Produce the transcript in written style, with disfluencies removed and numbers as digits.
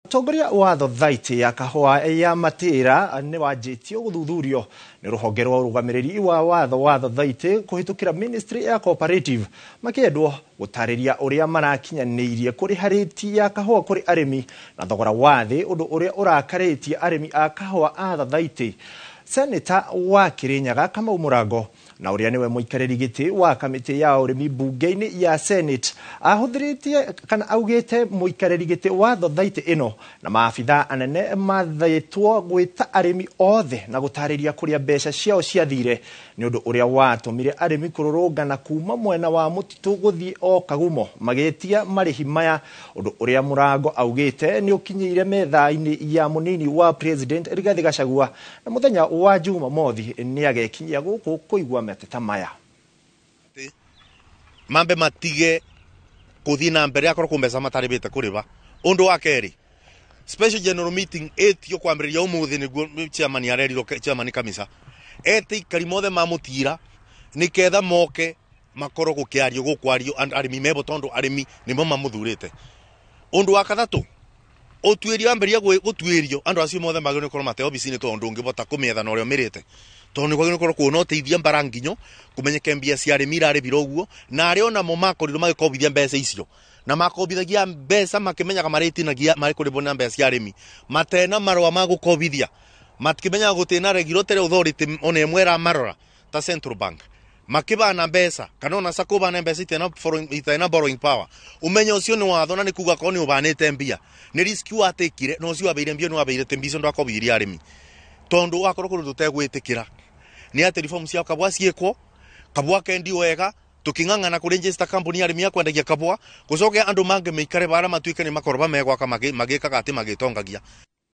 Tongoria wa thothaitĩ ya kahũa ya matĩra nĩ wanjĩtio gũthuthurio nĩ rũhonge rwa ũrũgamĩrĩri wa watho wa thothaitĩ kũhĩtũkĩra Ministry ya Cooperative makĩendwo gũtarĩria ũrĩa marakinyanĩirie kũrĩha rĩti ya kahũa kũrĩ arĩmi na thogora wa thĩ, ũndũ ũrĩa ũrakarĩtie arĩmi a kahũa a thothaitĩ. Seneta wa Kirinyaga Mũrango na ũrĩa nĩwe mũikarĩri gĩtĩ wa kamĩtĩ ya ũrĩmi bunge-inĩ ya Senate ahũthĩrĩtie kana augĩte mũikarĩri gĩtĩ wa thothaitĩ ĩno na maabitha anene mathĩtwo gwĩta arĩmi othe na gũtarĩria kũrĩa mbeca ciao ciathire, nĩ ũndũ ũrĩa watũmire arĩmi kũrũrũngana kuma mwena wa mũtitũ gũthiĩ o Kagumo magĩtetia marĩhi maya, ũndũ ũrĩa Mũrango augĩte nĩ ũkinyĩire metha-inĩ ya mũnini wa President Rigathĩ Gachagua na mũthenya wa Jumamothi nĩ agekinyia gũkũ kũigua mateta maya. Mambe matige kuthi na mbere akorwo kumbesa mataribite kuriba. Undu wa keri special general meeting etio kwambĩrĩria ũmũthĩ nĩguo chairman arerirwo chairman kamisa eti karimothe mamutira niketha moke makoro gukiario gukwario arĩmi mebo tondu arĩmi nimo mamuthurite. Undu wa kathatu otuĩrio ambĩrĩria gũtuĩrio andu acio mothe magĩrĩirwo gũkorwo mate obici-inĩ tondu ũngĩbota kũmetha na ũrĩa ũmĩrĩte tondu nĩkwagĩrĩirwo gũkorwo kuona ũteithia mbara nginyo kumenyeka mbia cia arĩmi irarĩbira ũguo na arĩa onamo makorirwo magĩkombithia mbeca icio na makombithagia mbeca makĩmenyaga marĩtinagia marĩkũrĩbwo na mbeca cia arĩmi matena marũa ma gũkombithia matikĩmenyaga gũtĩna regulatory authority ona ĩmwe ĩramarora ta Central Bank makibana mbeca kana ona sako bana mbeca itena borrowing power umenyo ucio ni watho na ni kuga ko ni ubanite mbia ni risk watekire no ucio wabeire mbia ni wabeire tembizo ndo akobiria arimi tondu wakorwo kundu tutegwitikira ni ati reform cia kabwa ciekwo kabwa kendi wega tukingangana ku register company arimi akwendagia kabwa gucoke andu mange meikare bara matuike ni makoroba megwaka magikaga ati magitongagia.